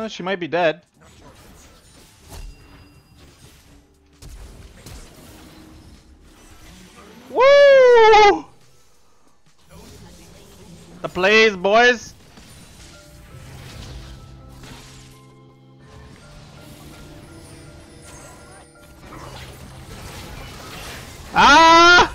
She might be dead. Woo! The plays, boys. Ah!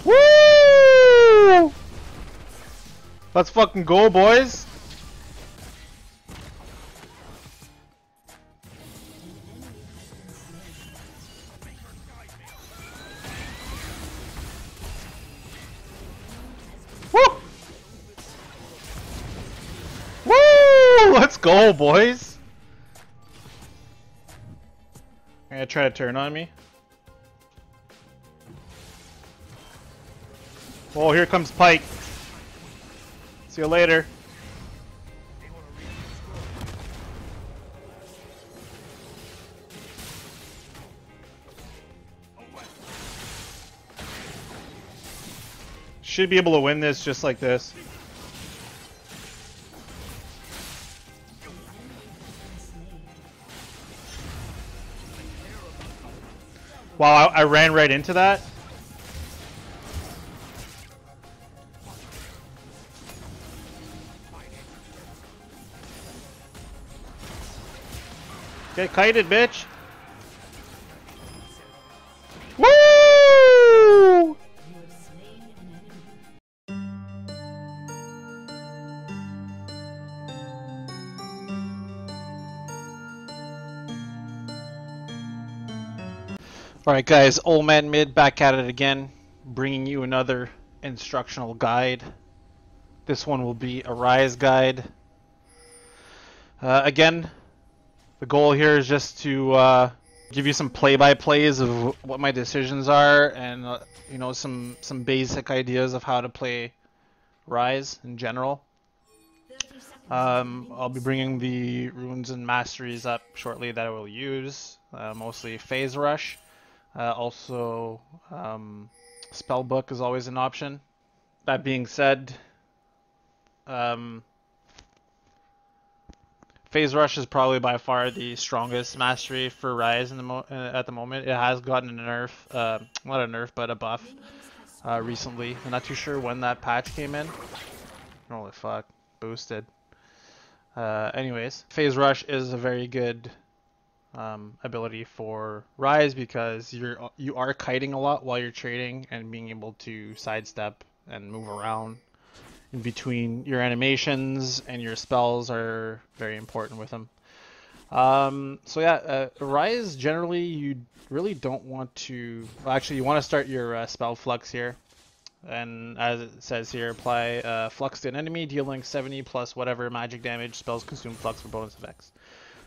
Woo! Let's fucking go, boys. Woo! Woo! Let's go, boys. They're gonna try to turn on me. Oh, here comes Pike. See you later. Should be able to win this just like this. Wow, I ran right into that. Get kited, bitch. Woo! Alright guys, OldManMid back at it again, bringing you another instructional guide. This one will be a Ryze guide. Again, the goal here is just to give you some play-by-plays of what my decisions are, and you know, some basic ideas of how to play Ryze in general. I'll be bringing the runes and masteries up shortly that I will use, mostly Phase Rush. Also, Spellbook is always an option. That being said, Phase Rush is probably by far the strongest mastery for Ryze at the moment. It has gotten a nerf, not a nerf, but a buff recently. I'm not too sure when that patch came in. Holy fuck, boosted. Anyways, Phase Rush is a very good ability for Ryze because you are kiting a lot while you're trading, and being able to sidestep and move around in between your animations and your spells are very important with them. So yeah, Ryze generally you really don't want to. Well, actually, you want to start your spell flux here, and as it says here, apply flux to an enemy, dealing 70 plus whatever magic damage spells consume flux for bonus effects.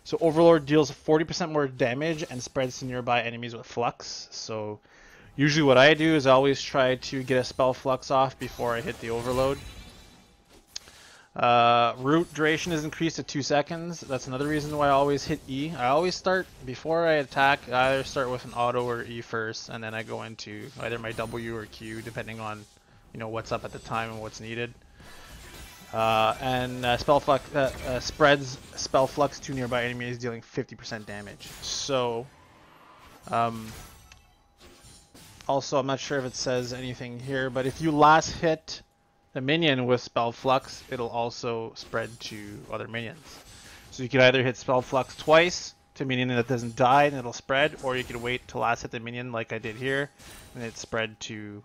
So Overlord deals 40% more damage and spreads to nearby enemies with flux. So usually what I do is I always try to get a spell flux off before I hit the Overload. Root duration is increased to 2 seconds. That's another reason why I always hit E. I always start, before I attack, I either start with an auto or E first, and then I go into either my W or Q, depending on, you know, what's up at the time and what's needed. Spell flux spreads spell flux to nearby enemies, dealing 50% damage. So, also, I'm not sure if it says anything here, but if you last hit the minion with spell flux, it'll also spread to other minions. So you could either hit spell flux twice to a minion that doesn't die and it'll spread, or you could wait to last hit the minion like I did here, and it spread to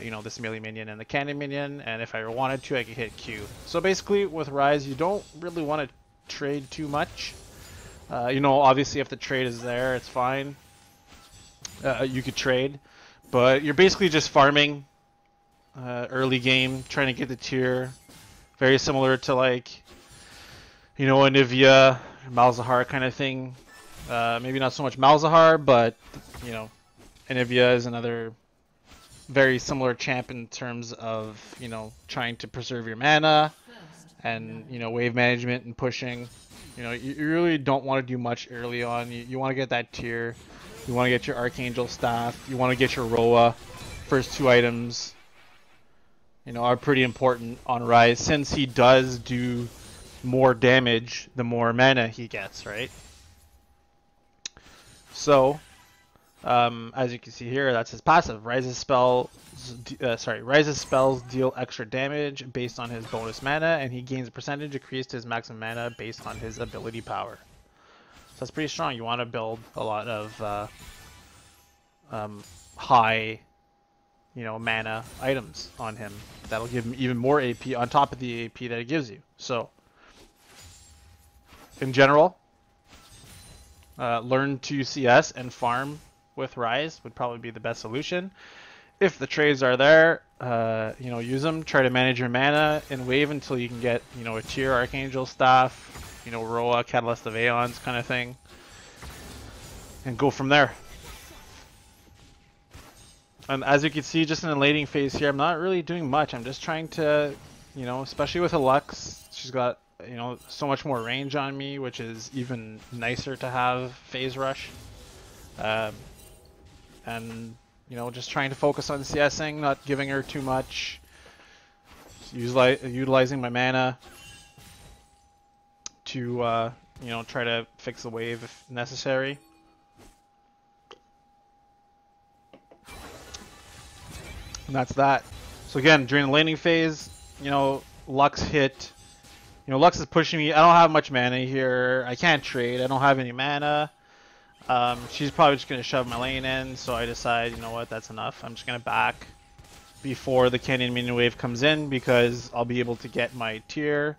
you know, this melee minion and the cannon minion, and if I wanted to, I could hit Q. So basically, with Ryze, you don't really want to trade too much. You know, obviously, if the trade is there, it's fine. You could trade, but you're basically just farming early game, trying to get the tier. Very similar to, like, you know, Anivia, Malzahar kind of thing. Maybe not so much Malzahar, but, you know, Anivia is another very similar champ in terms of, you know, trying to preserve your mana and you know, wave management and pushing. You know, you really don't want to do much early on. You want to get that tier. You want to get your Archangel staff. You want to get your Roa. First two items, you know, are pretty important on Ryze since he does do more damage the more mana he gets, right? So, as you can see here, that's his passive. Ryze's spells deal extra damage based on his bonus mana, and he gains a percentage increase to his maximum mana based on his ability power. So that's pretty strong. You want to build a lot of high, you know, mana items on him. That'll give him even more AP on top of the AP that it gives you. So, in general, learn to CS and farm with Ryze would probably be the best solution. If the trades are there, you know, use them. Try to manage your mana and wave until you can get, you know, a tier Archangel staff, you know, Roa, Catalyst of Aeons kind of thing, and go from there. And as you can see, just in the laning phase here, I'm not really doing much. I'm just trying to, you know, especially with a Lux, she's got, you know, so much more range on me, which is even nicer to have phase rush. And, you know, just trying to focus on CSing, not giving her too much, utilizing my mana to, you know, try to fix the wave if necessary. And that's that. So again, during the laning phase, you know, Lux hit. You know, Lux is pushing me. I don't have much mana here. I can't trade. I don't have any mana. She's probably just going to shove my lane in, so I decide, you know what, that's enough. I'm just going to back before the Canyon Minion Wave comes in because I'll be able to get my tier.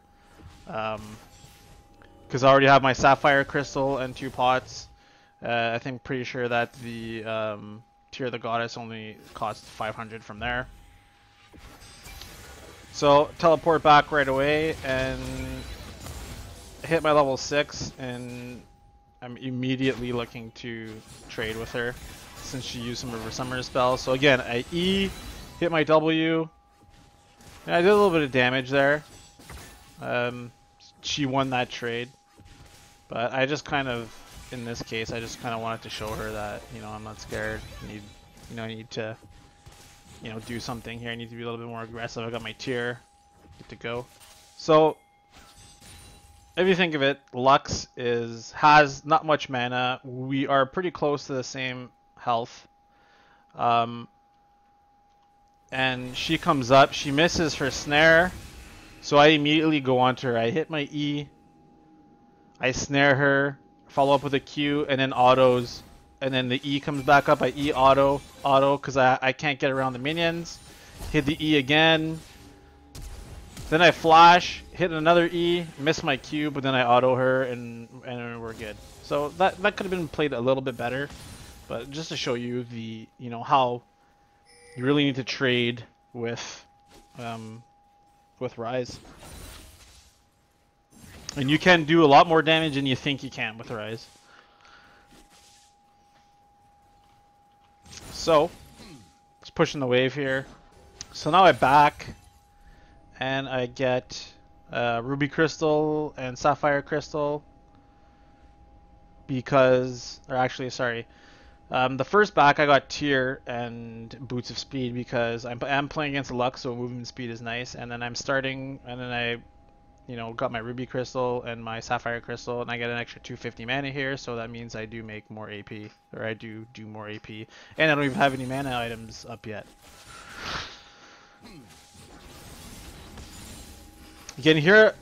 Because I already have my Sapphire Crystal and 2 pots. I think pretty sure that the Tier of the Goddess only costs 500 from there. So teleport back right away and hit my level 6, and I'm immediately looking to trade with her since she used some of her summoner spells. So again, I E, hit my W, and I did a little bit of damage there. She won that trade, but I just kind of, in this case, I just kind of wanted to show her that, you know, I'm not scared. I need to, you know, do something here. I need to be a little bit more aggressive. I got my tier, good to go. So if you think of it, Lux has not much mana. We are pretty close to the same health. And she comes up, she misses her snare, so I immediately go onto her. I hit my E, I snare her, follow up with a Q, and then autos, and then the E comes back up. I E auto, because I can't get around the minions. Hit the E again, then I flash, hit another E, miss my Q, but then I auto her, and we're good. So that could have been played a little bit better, but just to show you the, you know, how you really need to trade with Ryze. And you can do a lot more damage than you think you can with Ryze. So, just pushing the wave here. So now I back, and I get Ruby Crystal and Sapphire Crystal because, or actually, sorry. The first back I got Tier and Boots of Speed because I'm playing against Lux, so movement speed is nice. And then I'm starting, and then I, you know, got my Ruby Crystal and my Sapphire Crystal, and I get an extra 250 mana here, so that means I do make more AP, or I do more AP. And I don't even have any mana items up yet. Again, here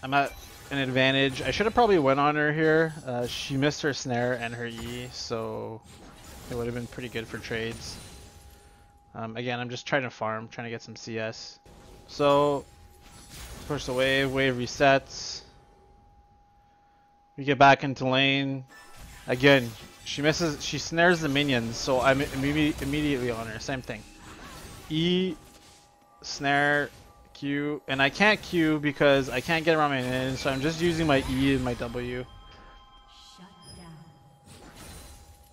I'm at an advantage. I should have probably went on her here. She missed her snare and her E, so it would have been pretty good for trades. Again, I'm just trying to farm, trying to get some CS. So push the wave, wave resets. We get back into lane. Again, she misses, she snares the minions, so I'm immediately on her. Same thing. E, snare, Q, and I can't Q because I can't get around my minions, so I'm just using my E and my W.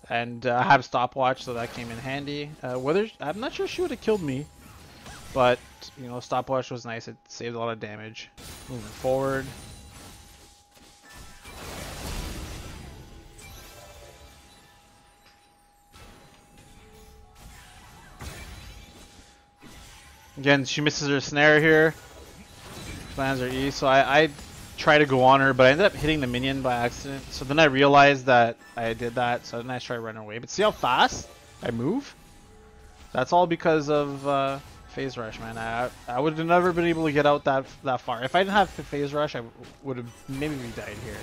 And I have stopwatch, so that came in handy. I'm not sure she would have killed me. But, you know, stopwatch was nice. It saved a lot of damage. Moving forward. Again, she misses her snare here. Lands her E. So I try to go on her, but I ended up hitting the minion by accident. So then I realized that I did that. So then I tried to run away. But see how fast I move? That's all because of phase rush, man. I would have never been able to get out that far. If I didn't have phase rush, I would have maybe died here.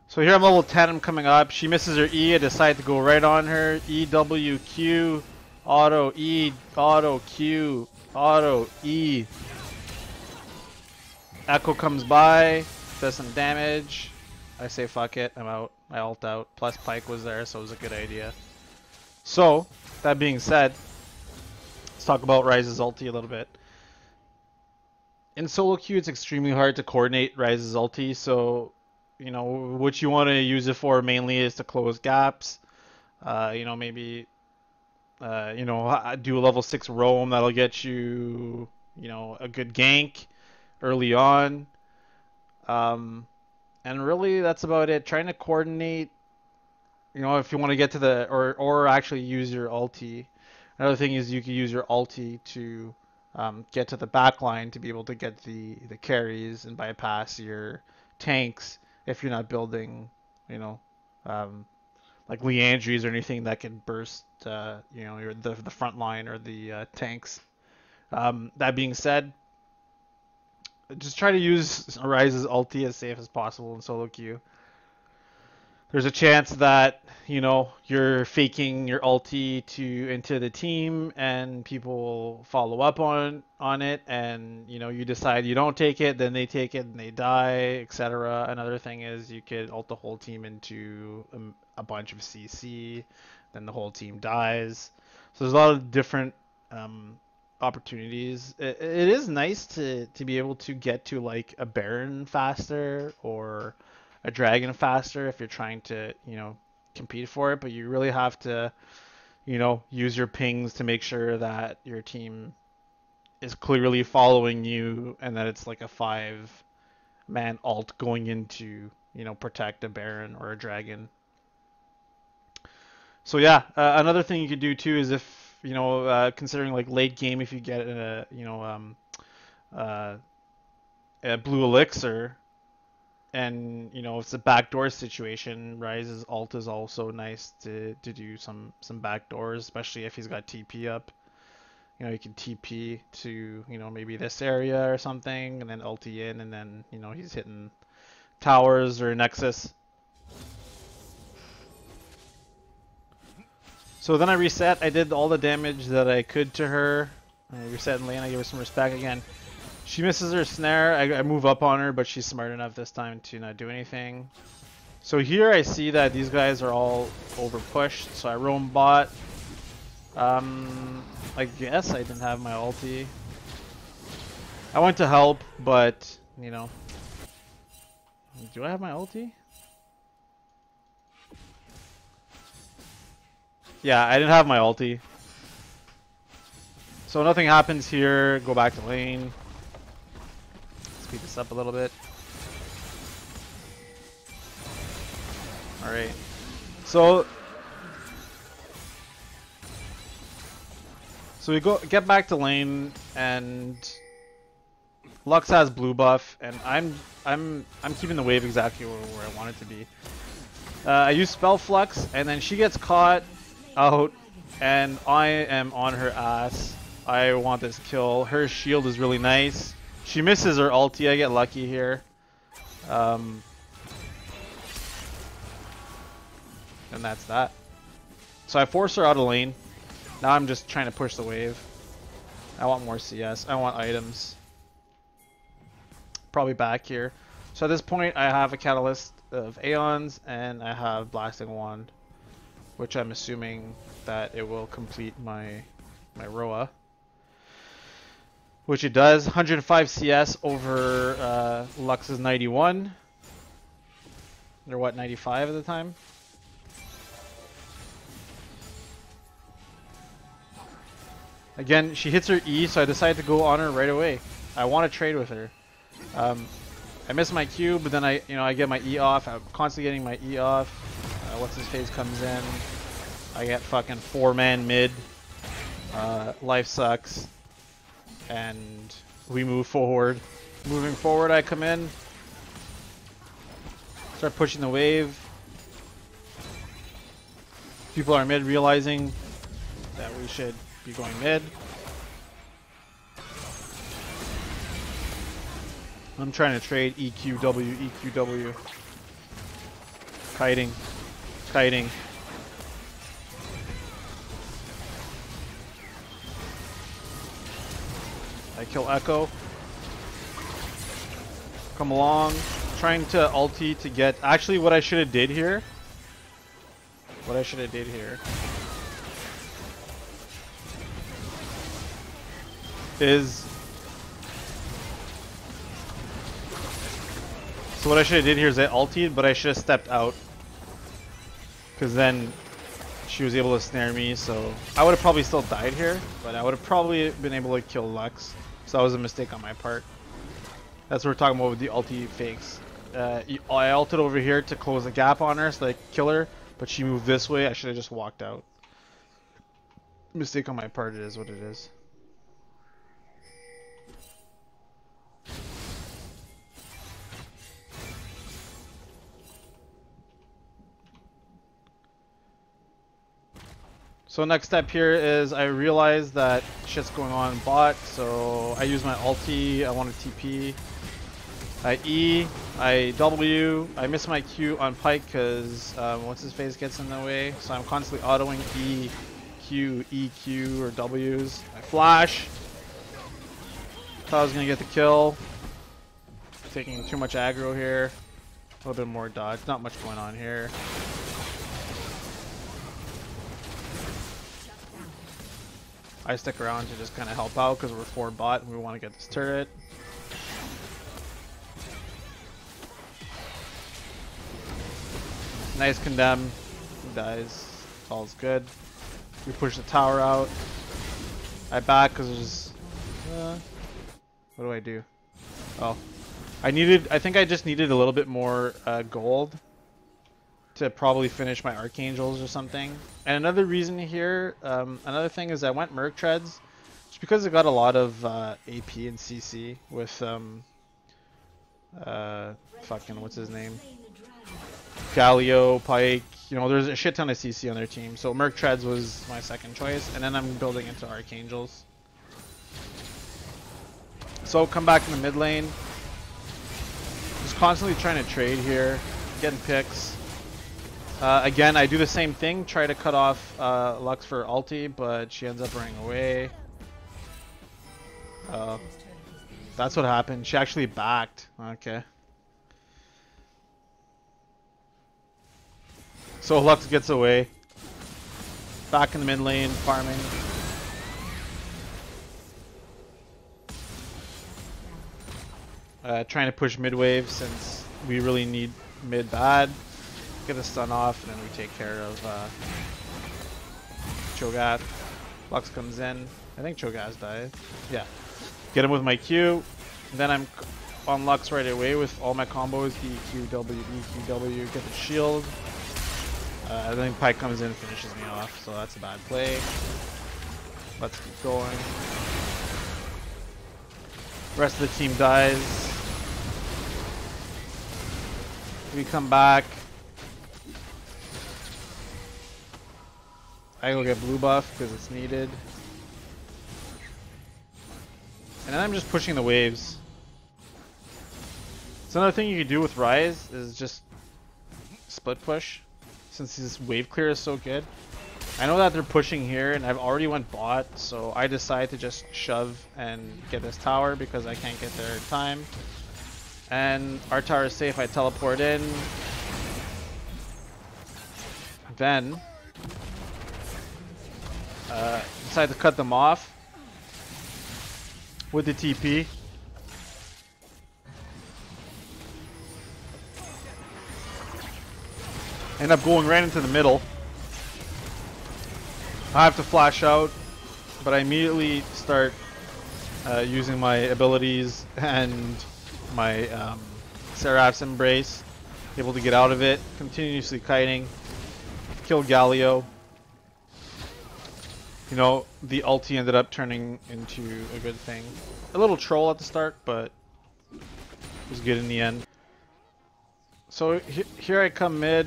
So here I'm level 10. I'm coming up. She misses her E. I decide to go right on her. E W Q, auto E, auto Q, auto E. Echo comes by, does some damage. I say fuck it. I'm out. I ult out. Plus Pike was there, so it was a good idea. So that being said, let's talk about Ryze's ulti a little bit. In solo queue, it's extremely hard to coordinate Ryze's ulti, so you know what you want to use it for mainly is to close gaps. You know, maybe you know, do a level 6 roam that'll get you, you know, a good gank early on. And really that's about it. Trying to coordinate, you know, if you want to get to the or actually use your ulti. Another thing is you can use your ulti to get to the back line to be able to get the carries and bypass your tanks if you're not building, you know, like Leandries or anything that can burst, you know, the front line or the tanks. That being said, just try to use Ryze's ulti as safe as possible in solo queue. There's a chance that, you know, you're faking your ulti into the team and people will follow up on it, and you know, you decide you don't take it, then they take it and they die, etc. Another thing is you could ult the whole team into a bunch of CC, then the whole team dies. So there's a lot of different opportunities. It is nice to be able to get to like a Baron faster or a dragon faster if you're trying to, you know, compete for it, but you really have to, you know, use your pings to make sure that your team is clearly following you and that it's like a 5-man ult going into, you know, protect a Baron or a dragon. So yeah, another thing you could do too is if, you know, considering like late game, if you get a, you know, a blue elixir, and you know, if it's a backdoor situation, Ryze's ult is also nice to do some backdoors, especially if he's got TP up. You know, you can TP to, you know, maybe this area or something, and then ulti in, and then, you know, he's hitting towers or Nexus. So then I reset. I did all the damage that I could to her. I reset in lane. I gave her some respect again. She misses her snare. I move up on her, but she's smart enough this time to not do anything. So here I see that these guys are all over pushed. So I roam bot. I guess I didn't have my ulti. I went to help, but you know, do I have my ulti? Yeah, I didn't have my ulti. So nothing happens here. Go back to lane. Speed this up a little bit. Alright. So we get back to lane, and Lux has blue buff, and I'm keeping the wave exactly where I want it to be. I use spell flux, and then she gets caught out, and I am on her ass. I want this kill. Her shield is really nice. She misses her ulti. I get lucky here. And that's that. So I force her out of lane. Now I'm just trying to push the wave. I want more CS. I want items. Probably back here. So at this point I have a Catalyst of Aeons and I have Blasting Wand, which I'm assuming that it will complete my Roa. Which it does. 105 CS over Lux's 91. They're what, 95 at the time? Again, she hits her E, so I decided to go on her right away. I want to trade with her. I miss my Q, but then I get my E off. I'm constantly getting my E off. What's his face comes in. I get fucking 4-man mid. Life sucks. And we move forward. Moving forward, I come in. Start pushing the wave. People are mid, realizing that we should be going mid. I'm trying to trade EQW, EQW. Kiting. Kiting. I kill Echo. Come along. Trying to ulti to get... Actually, what I should have did here... is... So what I should have did here is I ultied, but I should have stepped out. Because then she was able to snare me, so... I would have probably still died here, but I would have probably been able to kill Lux. So that was a mistake on my part. That's what we're talking about with the ulti fakes. I ulted over here to close the gap on her so I could kill her, but she moved this way. I should have just walked out. Mistake on my part, it is what it is. So next step here is I realize that shit's going on bot, so I use my ulti, I want to TP. I E, I W, I miss my Q on Pike because what's his face gets in the way, so I'm constantly autoing E, Q, E, Q, or W's. I flash. Thought I was going to get the kill. Taking too much aggro here. A little bit more dodge, not much going on here. I stick around to just kind of help out because we're 4 bot and we want to get this turret. Nice condemn. He dies. All's good. We push the tower out. I back because there's... what do I do? Oh. I think I just needed a little bit more gold to probably finish my Archangels or something. And another reason here, another thing is I went Merc Treads just because it got a lot of AP and CC with fucking what's his name? Galio, Pike, you know, there's a shit ton of CC on their team. So Merc Treads was my second choice, and then I'm building into Archangels. So come back in the mid lane. Just constantly trying to trade here, getting picks. Again, I do the same thing, try to cut off Lux for ulti, but she ends up running away. That's what happened. She actually backed. Okay. So Lux gets away. Back in the mid lane, farming. Trying to push mid wave since we really need mid bad. Get a stun off, and then we take care of Cho'Gath. Lux comes in. I think Cho'Gath died. Yeah. Get him with my Q. And then I'm on Lux right away with all my combos. EQW, EQW, get the shield. I think Pike comes in and finishes me off, so that's a bad play. Let's keep going. Rest of the team dies. We come back. I go get blue buff because it's needed. And then I'm just pushing the waves. So another thing you can do with Ryze is just split push. Since this wave clear is so good. I know that they're pushing here and I've already went bot, so I decide to just shove and get this tower because I can't get there in time. And our tower is safe, I teleport in. Then decide to cut them off with the TP. End up going right into the middle. I have to flash out. but I immediately start using my abilities and my Seraph's Embrace, able to get out of it, continuously kiting, kill Galio. You know, the ulti ended up turning into a good thing. A little troll at the start, but it was good in the end. So here I come mid.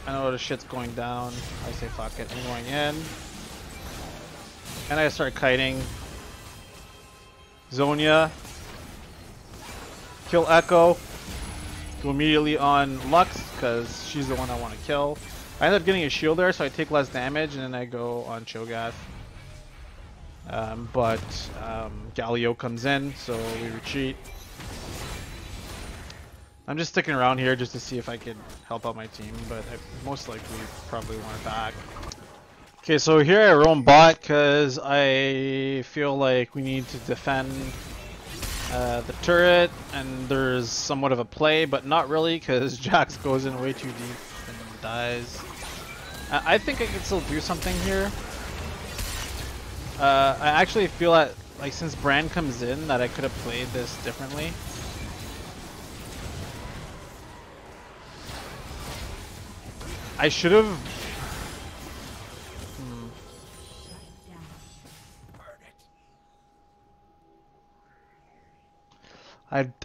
I know the shit's going down. I say fuck it, I'm going in. And I start kiting. Zonia. Kill Echo. Go immediately on Lux, because she's the one I want to kill. I end up getting a shield there, so I take less damage, and then I go on Cho'Gath. But Galio comes in, so we retreat. I'm just sticking around here just to see if I could help out my team, but I most likely probably want it back. Okay, so here I roam bot because I feel like we need to defend the turret, and there's somewhat of a play, but not really because Jax goes in way too deep and dies. I think I can still do something here. I actually feel that, like, since Brand comes in, that I could have played this differently. I should have.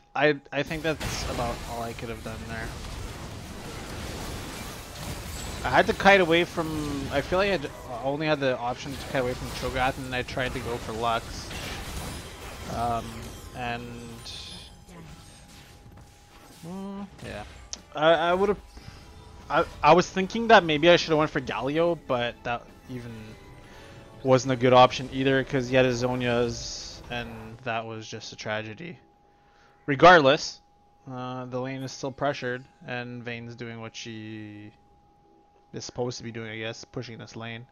I think that's about all I could have done there. I had to kite away from. I feel like I only had the option to kite away from Cho'Gath, and I tried to go for Lux. Yeah, I would have. I was thinking that maybe I should have went for Galio, but that even wasn't a good option either because he had his Zonias, and that was just a tragedy. Regardless, the lane is still pressured, and Vayne's doing what she is supposed to be doing, I guess, pushing this lane.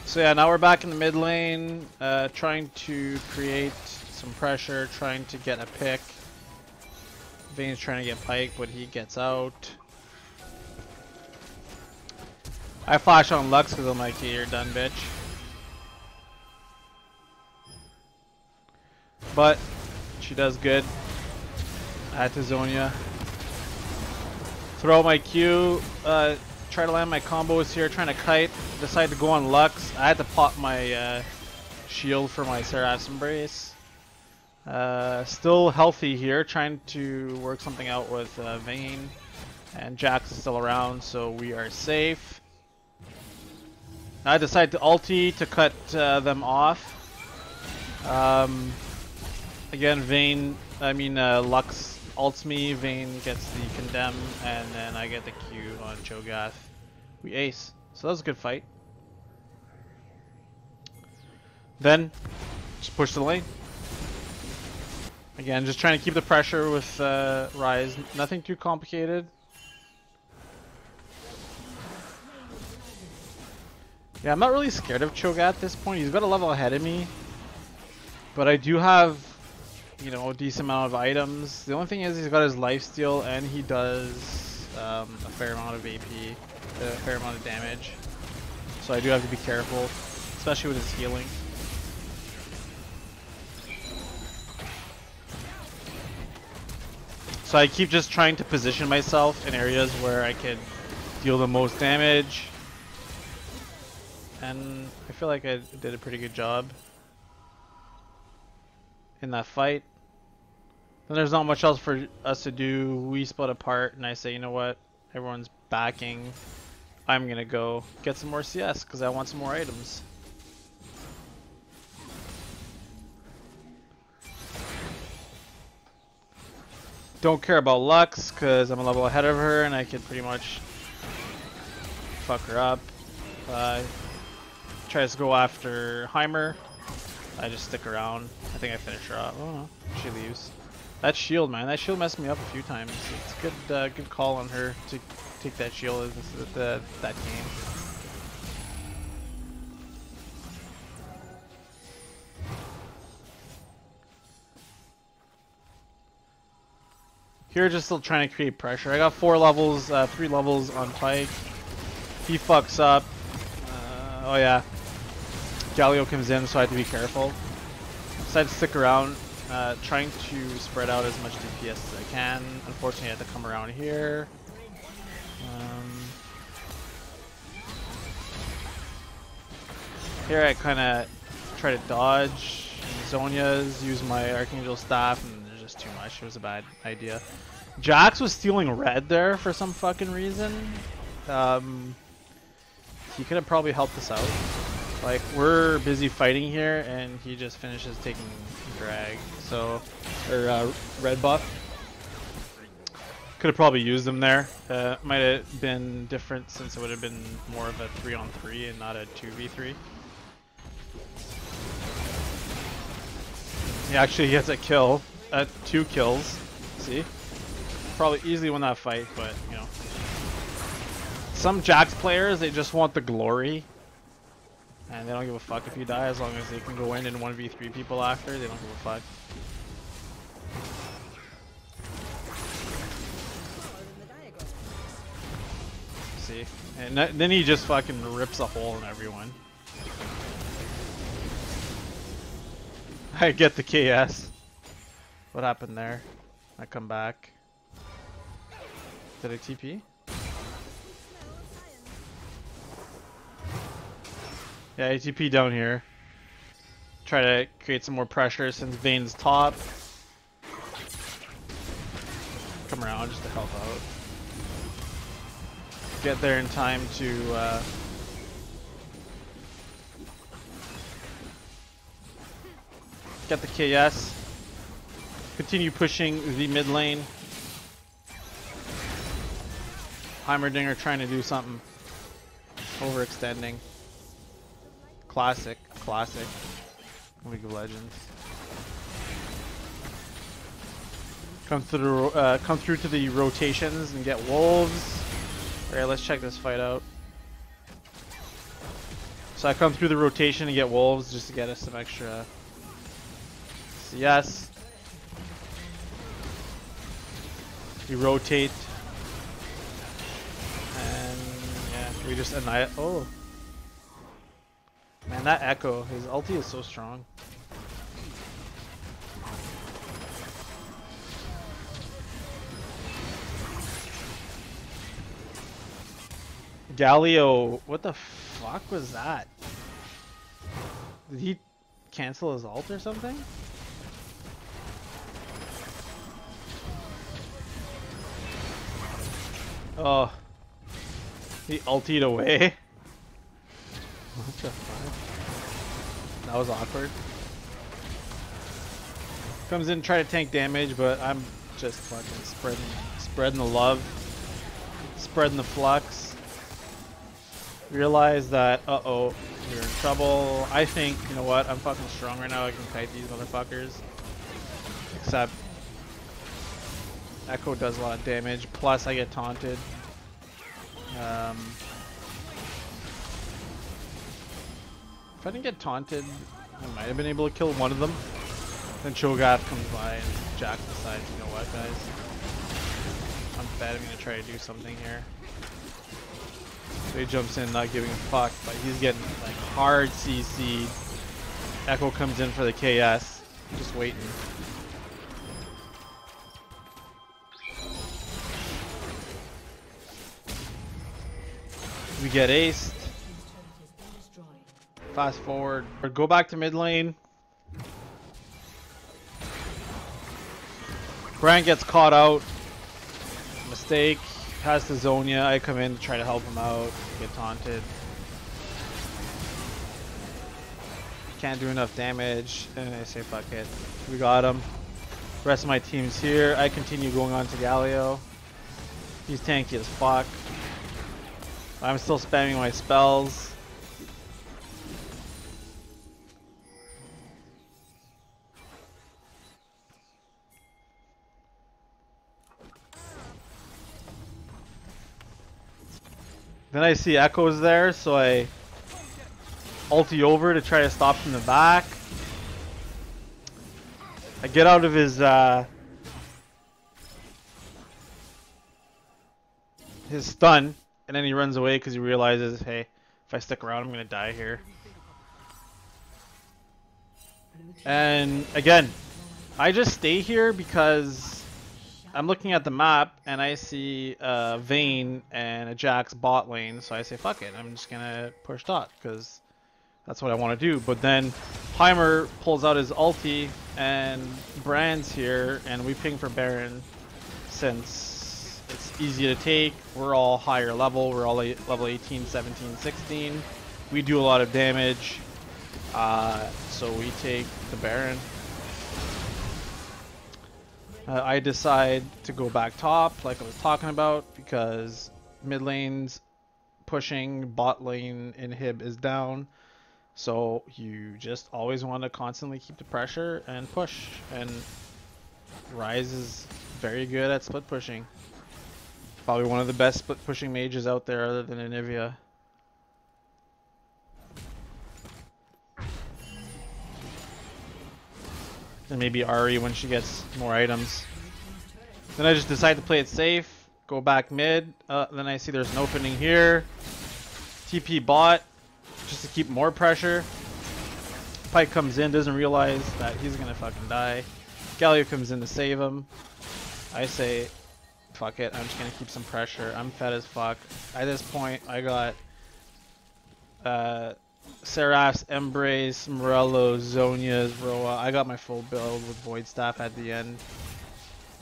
So yeah, now we're back in the mid lane, trying to create some pressure, trying to get a pick. Vayne's trying to get Pike, but he gets out. I flash on Lux because I'm like, hey, you're done, bitch. But she does good. I had to Zonia. Throw my Q, try to land my combos here, trying to kite. Decide to go on Lux. I had to pop my shield for my Seraph's Embrace. Still healthy here, trying to work something out with Vayne. And Jax is still around, so we are safe. I decide to ulti to cut them off. Again, Lux ults me, Vayne gets the condemn, and then I get the Q on Cho'Gath. We ace. So that was a good fight. Then, just push the lane. Again, just trying to keep the pressure with Ryze. Nothing too complicated. Yeah, I'm not really scared of Cho'Gath at this point. He's got a level ahead of me. But I do have, you know, a decent amount of items. The only thing is he's got his lifesteal and he does a fair amount of AP, a fair amount of damage. So I do have to be careful, especially with his healing. So I keep just trying to position myself in areas where I could deal the most damage. And I feel like I did a pretty good job in that fight. Then there's not much else for us to do. We split apart and I say, you know what, everyone's backing. I'm gonna go get some more CS because I want some more items. Don't care about Lux because I'm a level ahead of her and I can pretty much fuck her up. Tries to go after Heimer. I just stick around. I think I finish her off. Oh no, she leaves. That shield, man. That shield messed me up a few times. It's a good call on her to take that shield that game. Here, just still trying to create pressure. I got 4 levels, 3 levels on Pike. He fucks up. Oh yeah, Galio comes in, so I have to be careful. Decided to stick around, trying to spread out as much DPS as I can. Unfortunately, I had to come around here. Here I kind of try to dodge Zonia's, use my Archangel Staff, and there's just too much. It was a bad idea. Jax was stealing red there for some fucking reason. He could have probably helped us out. Like, we're busy fighting here, and he just finishes taking drag. So, or red buff. Could have probably used him there. Might have been different since it would have been more of a 3-on-3 and not a 2v3. He actually gets a kill, 2 kills. See? Probably easily won that fight, but you know. Some Jax players, they just want the glory. And they don't give a fuck if you die as long as they can go in and 1v3 people after. They don't give a fuck. See? And then he just fucking rips a hole in everyone. I get the KS. What happened there? I come back. Did I TP? Yeah, ATP down here. Try to create some more pressure since Vayne's top. Come around just to help out. Get there in time to get the KS. Continue pushing the mid lane. Heimerdinger trying to do something. Overextending. Classic. League of Legends. Come through to the rotations and get wolves. Alright, let's check this fight out. So I come through the rotation and get wolves just to get us some extra CS. We rotate. And yeah, we just annihilate. Oh. Man, that Echo, his ulti is so strong. Galio, what the fuck was that? Did he cancel his ult or something? Oh. He ultied away? What the fuck? That was awkward. Comes in, try to tank damage, but I'm just fucking spreading the love. Spreading the flux. Realize that, uh-oh, you're in trouble. I think, you know what, I'm fucking strong right now, I can kite these motherfuckers. Except, Echo does a lot of damage, plus I get taunted. If I didn't get taunted, I might have been able to kill one of them. Then Cho'Gath comes by and Jack decides, you know what guys, I'm gonna try to do something here. So he jumps in not giving a fuck, but he's getting like hard CC'd. Echo comes in for the KS, just waiting. We get aced. Fast forward. Go back to mid lane. Brand gets caught out. Mistake. Has the Zonia. I come in to try to help him out. Get taunted. Can't do enough damage. And I say fuck it. We got him. The rest of my team's here. I continue going on to Galio. He's tanky as fuck. I'm still spamming my spells. Then I see Echoes there, so I ulti over to try to stop from the back. I get out of his stun, and then he runs away because he realizes, hey, if I stick around, I'm gonna die here. And again, I just stay here because I'm looking at the map and I see a Vayne and a Jax bot lane, so I say fuck it, I'm just gonna push dot because that's what I want to do. But then Heimer pulls out his ulti and Brand's here and we ping for Baron since it's easy to take. We're all higher level, we're all level 18, 17, 16. We do a lot of damage, so we take the Baron. I decide to go back top like I was talking about because mid lane's pushing, bot lane inhib is down. So you just always want to constantly keep the pressure and push. And Ryze is very good at split pushing. Probably one of the best split pushing mages out there other than Anivia. And maybe Ari when she gets more items. Then I just decide to play it safe, go back mid. Then I see there's an opening here. TP bot, just to keep more pressure. Pyke comes in, doesn't realize that he's gonna fucking die. Galio comes in to save him. I say, fuck it, I'm just gonna keep some pressure. I'm fed as fuck. At this point, I got Seraph's Embrace, Morello, Zhonya's, Roa. I got my full build with Void Staff at the end.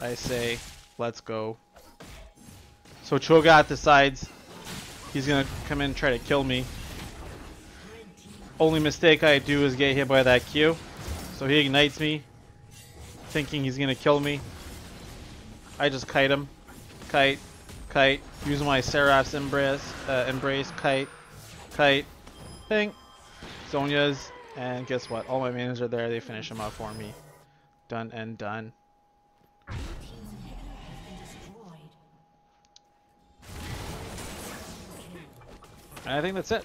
I say, let's go. So Cho'Gath decides he's gonna come in and try to kill me. Only mistake I do is get hit by that Q. So he ignites me, thinking he's gonna kill me. I just kite him. Kite, kite. Use my Seraph's Embrace, kite, kite. Ping. Zhonya's, and guess what? All my minions are there. They finish him off for me. Done and done. And I think that's it.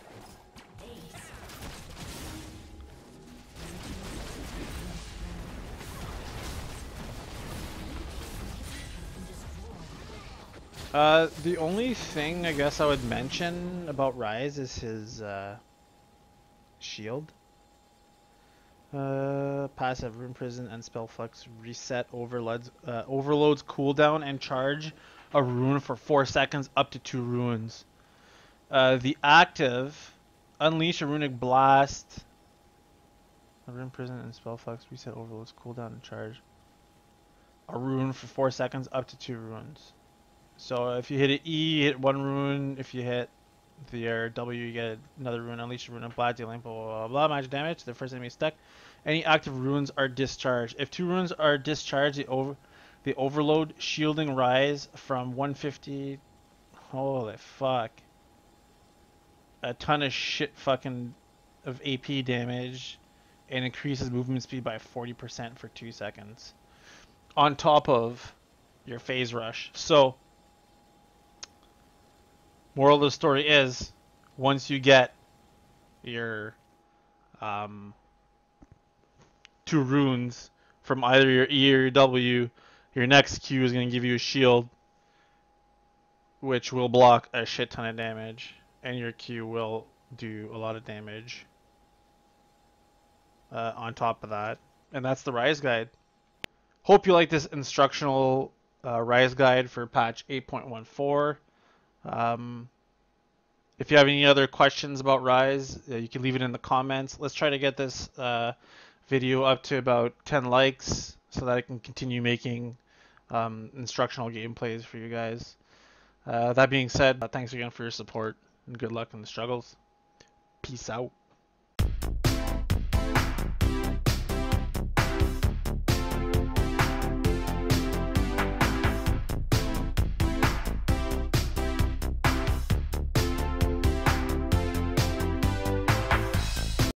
The only thing I guess I would mention about Ryze is his shield. Passive Rune Prison and Spell Flux reset overloads cooldown and charge a rune for 4 seconds up to 2 runes. The active Unleash a Runic Blast. Rune Prison and Spell Flux reset overloads cooldown and charge a rune for 4 seconds up to 2 runes. So if you hit an E, you hit 1 rune. If you hit the W, you get another rune. Unleash a Runic Blast, dealing blah blah blah. Magic damage. The first enemy stuck. Any active runes are discharged. If 2 runes are discharged, the overload shielding Ryze from 150. Holy fuck! A ton of shit fucking of AP damage, and increases movement speed by 40% for 2 seconds, on top of your phase rush. So, moral of the story is, once you get your 2 runes from either your E or your W, your next Q is going to give you a shield, which will block a shit ton of damage, and your Q will do a lot of damage on top of that. And that's the Ryze guide. Hope you like this instructional Ryze guide for patch 8.14. If you have any other questions about Ryze, you can leave it in the comments. Let's try to get this video up to about 10 likes so that I can continue making instructional gameplays for you guys. That being said, thanks again for your support and good luck in the struggles. Peace out.